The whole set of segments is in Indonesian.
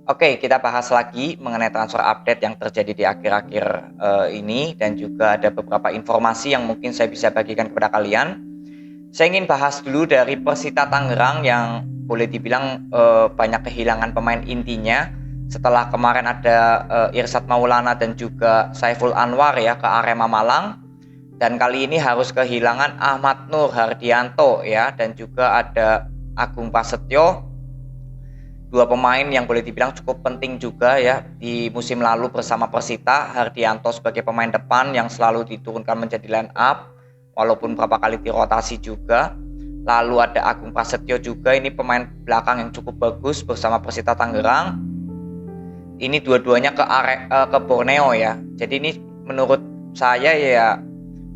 Oke, kita bahas lagi mengenai transfer update yang terjadi di akhir-akhir ini dan juga ada beberapa informasi yang mungkin saya bisa bagikan kepada kalian. Saya ingin bahas dulu dari Persita Tangerang yang boleh dibilang banyak kehilangan pemain intinya setelah kemarin ada Irsad Maulana dan juga Saiful Anwar ya ke Arema Malang, dan kali ini harus kehilangan Ahmad Nur Hardianto ya, dan juga ada Agung Prasetyo, dua pemain yang boleh dibilang cukup penting juga ya di musim lalu bersama Persita. Hardianto sebagai pemain depan yang selalu diturunkan menjadi line up walaupun beberapa kali dirotasi juga. Lalu ada Agung Prasetyo juga, ini pemain belakang yang cukup bagus bersama Persita Tangerang. Ini dua-duanya ke Borneo ya. Jadi ini menurut saya ya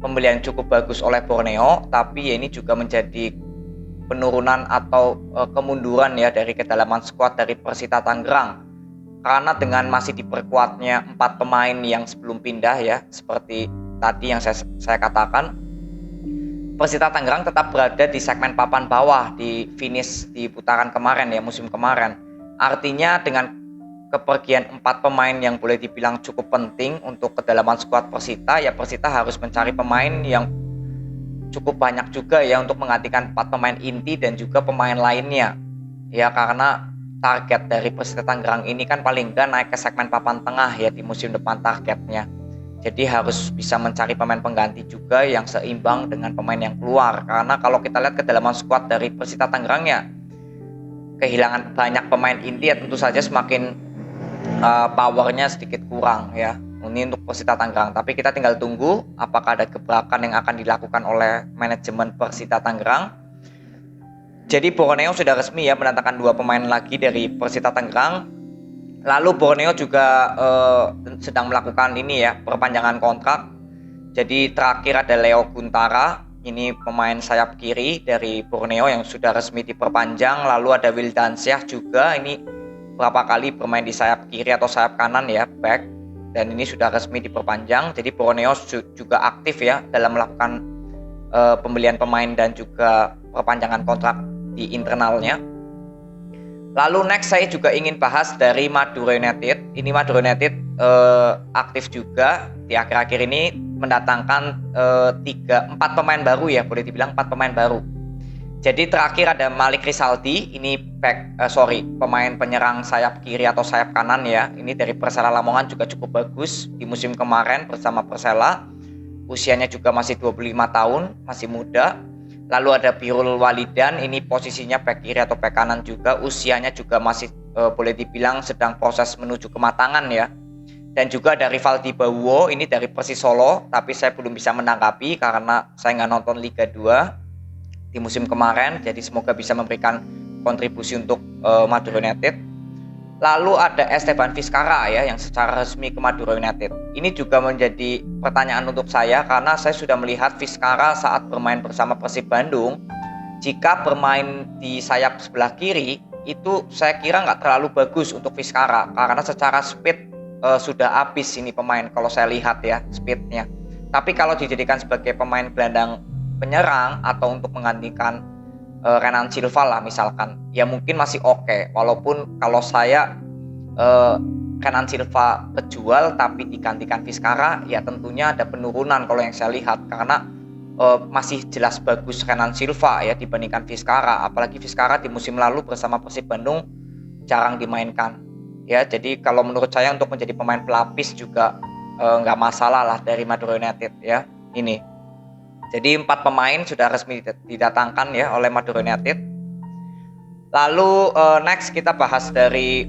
pembelian cukup bagus oleh Borneo, tapi ya ini juga menjadi penurunan atau kemunduran ya dari kedalaman skuad dari Persita Tangerang, karena dengan masih diperkuatnya 4 pemain yang sebelum pindah ya, seperti tadi yang saya katakan, Persita Tangerang tetap berada di segmen papan bawah di finish di putaran kemarin ya, musim kemarin. Artinya dengan kepergian 4 pemain yang boleh dibilang cukup penting untuk kedalaman skuad Persita, ya Persita harus mencari pemain yang cukup banyak juga ya untuk menggantikan 4 pemain inti dan juga pemain lainnya. Ya karena target dari Persita Tangerang ini kan paling enggak naik ke segmen papan tengah ya di musim depan targetnya. Jadi harus bisa mencari pemain pengganti juga yang seimbang dengan pemain yang keluar. Karena kalau kita lihat kedalaman skuad dari Persita Tangerang ya, kehilangan banyak pemain inti ya tentu saja semakin powernya sedikit kurang ya. Ini untuk Persita Tangerang. Tapi kita tinggal tunggu apakah ada gebrakan yang akan dilakukan oleh manajemen Persita Tangerang. Jadi Borneo sudah resmi ya mendatangkan 2 pemain lagi dari Persita Tangerang. Lalu Borneo juga sedang melakukan ini ya, perpanjangan kontrak. Jadi terakhir ada Leo Guntara, ini pemain sayap kiri dari Borneo yang sudah resmi diperpanjang. Lalu ada Wildansyah juga, ini berapa kali bermain di sayap kiri atau sayap kanan ya, back, dan ini sudah resmi diperpanjang. Jadi Borneo juga aktif ya dalam melakukan pembelian pemain dan juga perpanjangan kontrak di internalnya. Lalu next saya juga ingin bahas dari Madura United. Ini Madura United aktif juga di akhir-akhir ini mendatangkan 4 pemain baru ya, boleh dibilang 4 pemain baru. Jadi terakhir ada Malik Rizaldi, ini pemain penyerang sayap kiri atau sayap kanan ya. Ini dari Persela Lamongan juga cukup bagus di musim kemarin bersama Persela. Usianya juga masih 25 tahun, masih muda. Lalu ada Birul Walidan, ini posisinya back kiri atau back kanan juga, usianya juga masih boleh dibilang sedang proses menuju kematangan ya. Dan juga ada Rivaldi Bauwo, ini dari Persis Solo, tapi saya belum bisa menanggapi karena saya nggak nonton Liga 2 di musim kemarin, jadi semoga bisa memberikan kontribusi untuk Madura United. Lalu ada Esteban Vizcarra ya yang secara resmi ke Madura United. Ini juga menjadi pertanyaan untuk saya karena saya sudah melihat Vizcarra saat bermain bersama Persib Bandung. Jika bermain di sayap sebelah kiri itu saya kira nggak terlalu bagus untuk Vizcarra karena secara speed sudah habis ini pemain kalau saya lihat ya speednya. Tapi kalau dijadikan sebagai pemain gelandang penyerang atau untuk menggantikan Renan Silva lah misalkan, ya mungkin masih oke. Walaupun kalau saya Renan Silva kejual tapi digantikan Vizcarra, ya tentunya ada penurunan kalau yang saya lihat karena masih jelas bagus Renan Silva ya dibandingkan Vizcarra. Apalagi Vizcarra di musim lalu bersama Persib Bandung jarang dimainkan. Ya jadi kalau menurut saya untuk menjadi pemain pelapis juga nggak masalah lah dari Madura United ya ini. Jadi 4 pemain sudah resmi didatangkan ya oleh Madura United. Lalu next kita bahas dari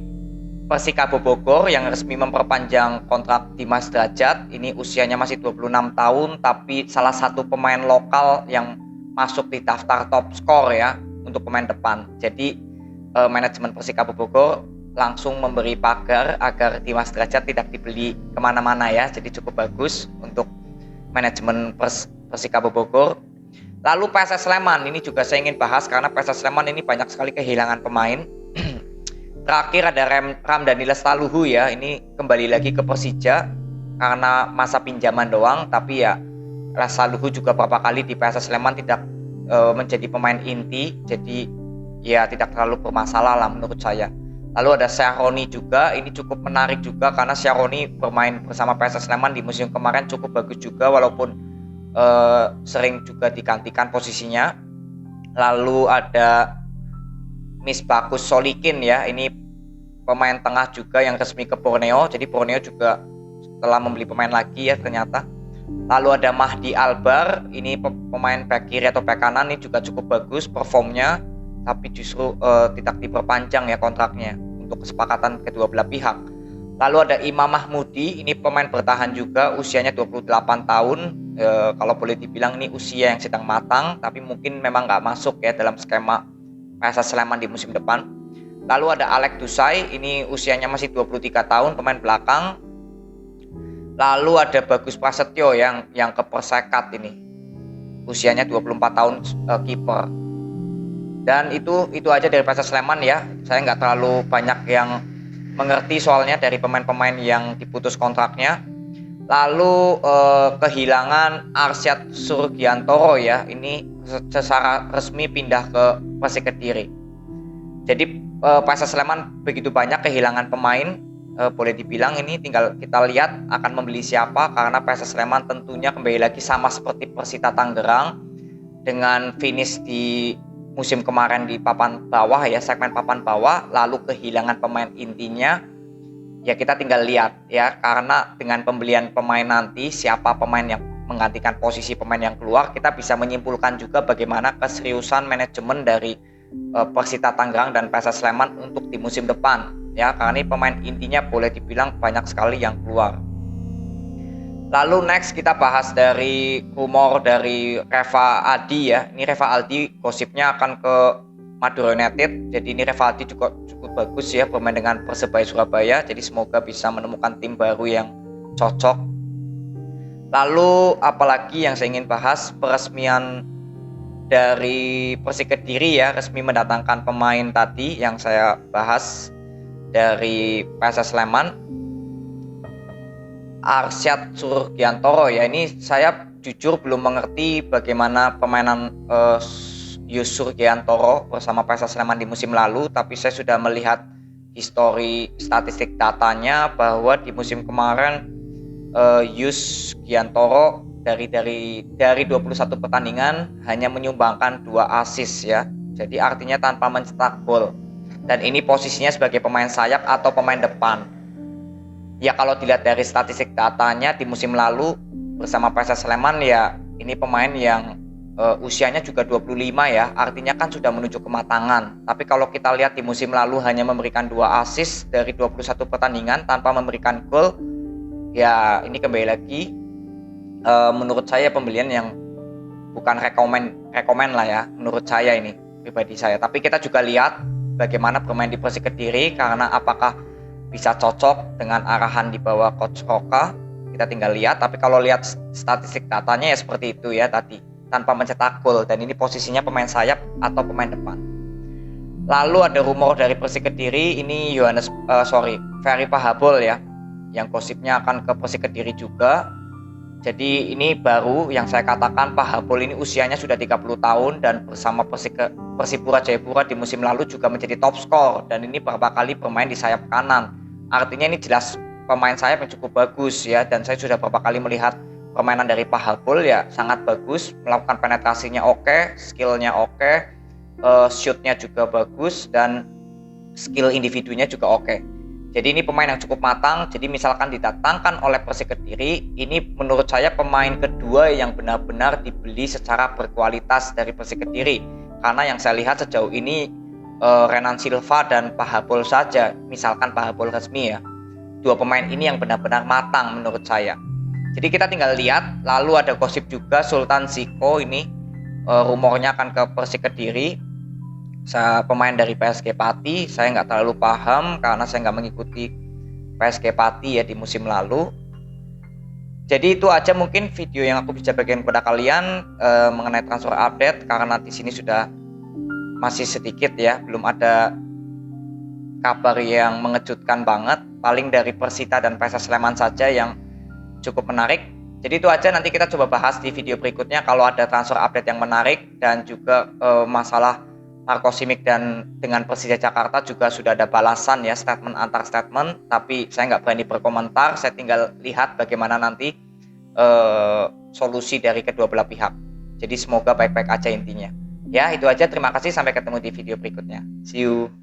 Persikabo Bogor yang resmi memperpanjang kontrak Dimas Derajat. Ini usianya masih 26 tahun tapi salah satu pemain lokal yang masuk di daftar top skor ya untuk pemain depan. Jadi manajemen Persikabo Bogor langsung memberi pagar agar Dimas Derajat tidak dibeli kemana-mana ya. Jadi cukup bagus untuk manajemen Persikabo Bogor. Lalu PSS Sleman, ini juga saya ingin bahas karena PSS Sleman ini banyak sekali kehilangan pemain. Terakhir ada Ramdhani Lestaluhu ya, ini kembali lagi ke Persija karena masa pinjaman doang, tapi ya Lestaluhu juga beberapa kali di PSS Sleman tidak menjadi pemain inti, jadi ya tidak terlalu bermasalah lah menurut saya. Lalu ada Syahroni juga, ini cukup menarik juga karena Syahroni bermain bersama PSS Sleman di musim kemarin cukup bagus juga walaupun sering juga digantikan posisinya. Lalu ada Misbakus Solikin ya, ini pemain tengah juga yang resmi ke Borneo, jadi Borneo juga telah membeli pemain lagi ya ternyata. Lalu ada Mahdi Albar, ini pemain back kiri atau back kanan, ini juga cukup bagus performnya, tapi justru tidak diperpanjang ya kontraknya untuk kesepakatan kedua belah pihak. Lalu ada Imam Mahmudi, ini pemain bertahan juga, usianya 28 tahun, kalau boleh dibilang ini usia yang sedang matang, tapi mungkin memang nggak masuk ya dalam skema PSS Sleman di musim depan. Lalu ada Alex Dusai, ini usianya masih 23 tahun, pemain belakang. Lalu ada Bagus Prasetyo yang ke Persekat ini, usianya 24 tahun, kiper. Dan itu aja dari PSS Sleman ya. Saya nggak terlalu banyak yang mengerti soalnya dari pemain-pemain yang diputus kontraknya. Lalu kehilangan Arsyad Surgiantoro ya, ini secara resmi pindah ke Persik Kediri. Jadi PSS Sleman begitu banyak kehilangan pemain, boleh dibilang ini tinggal kita lihat akan membeli siapa, karena PSS Sleman tentunya kembali lagi sama seperti Persita Tangerang dengan finish di musim kemarin di papan bawah ya, segmen papan bawah, lalu kehilangan pemain intinya. Ya kita tinggal lihat ya, karena dengan pembelian pemain nanti siapa pemain yang menggantikan posisi pemain yang keluar, kita bisa menyimpulkan juga bagaimana keseriusan manajemen dari Persita Tangerang dan PSS Sleman untuk di musim depan ya, karena ini pemain intinya boleh dibilang banyak sekali yang keluar. Lalu next kita bahas dari rumor dari Reva Aldi ya. Ini Reva Aldi gosipnya akan ke Madura United. Jadi ini Reva Aldi juga cukup bagus ya bermain dengan Persebaya Surabaya. Jadi semoga bisa menemukan tim baru yang cocok. Lalu apalagi yang saya ingin bahas, peresmian dari Persik Kediri ya, resmi mendatangkan pemain tadi yang saya bahas dari PSS Sleman, Arsyad Surgiantoro ya. Ini saya jujur belum mengerti bagaimana permainan Yus Surgiantoro bersama PSS Sleman di musim lalu, tapi saya sudah melihat histori statistik datanya bahwa di musim kemarin Yus Giantoro dari 21 pertandingan hanya menyumbangkan 2 assist ya. Jadi artinya tanpa mencetak gol. Dan ini posisinya sebagai pemain sayap atau pemain depan. Ya kalau dilihat dari statistik datanya di musim lalu bersama PSS Sleman ya, ini pemain yang usianya juga 25 ya. Artinya kan sudah menuju kematangan. Tapi kalau kita lihat di musim lalu hanya memberikan 2 assist dari 21 pertandingan tanpa memberikan gol. Ya ini kembali lagi menurut saya pembelian yang bukan rekomen lah ya, menurut saya ini pribadi saya. Tapi kita juga lihat bagaimana bermain di Persik Kediri, karena apakah bisa cocok dengan arahan di bawah Coach Roka, kita tinggal lihat. Tapi kalau lihat statistik datanya ya seperti itu ya tadi, tanpa mencetak gol, dan ini posisinya pemain sayap atau pemain depan. Lalu ada rumor dari Persik Kediri, ini Ferry Pahabol ya, yang gosipnya akan ke Persik Kediri juga. Jadi ini baru yang saya katakan, Pahabol ini usianya sudah 30 tahun dan bersama Persipura Jayapura di musim lalu juga menjadi top skor, dan ini beberapa kali bermain di sayap kanan. Artinya ini jelas pemain sayap yang cukup bagus ya, dan saya sudah beberapa kali melihat permainan dari Pahabol ya, sangat bagus, melakukan penetrasinya oke, skillnya oke, shootnya juga bagus, dan skill individunya juga oke. Jadi ini pemain yang cukup matang. Jadi misalkan didatangkan oleh Persik Kediri, ini menurut saya pemain kedua yang benar-benar dibeli secara berkualitas dari Persik Kediri. Karena yang saya lihat sejauh ini Renan Silva dan Pahabol saja, misalkan Pahabol resmi ya. Dua pemain ini yang benar-benar matang menurut saya. Jadi kita tinggal lihat. Lalu ada gosip juga Sultan Ziko ini rumornya akan ke Persik Kediri. Pemain dari PSG Pati, saya nggak terlalu paham karena saya nggak mengikuti PSG Pati ya di musim lalu. Jadi itu aja mungkin video yang aku bisa bagikan kepada kalian mengenai transfer update, karena di sini sudah masih sedikit ya, belum ada kabar yang mengejutkan banget. Paling dari Persita dan PSS Sleman saja yang cukup menarik. Jadi itu aja, nanti kita coba bahas di video berikutnya kalau ada transfer update yang menarik dan juga masalah Marco Simic dan dengan Persija Jakarta juga sudah ada balasan ya, statement antar statement, tapi saya nggak berani berkomentar, saya tinggal lihat bagaimana nanti solusi dari kedua belah pihak. Jadi semoga baik-baik aja intinya. Ya, itu aja, terima kasih, sampai ketemu di video berikutnya. See you.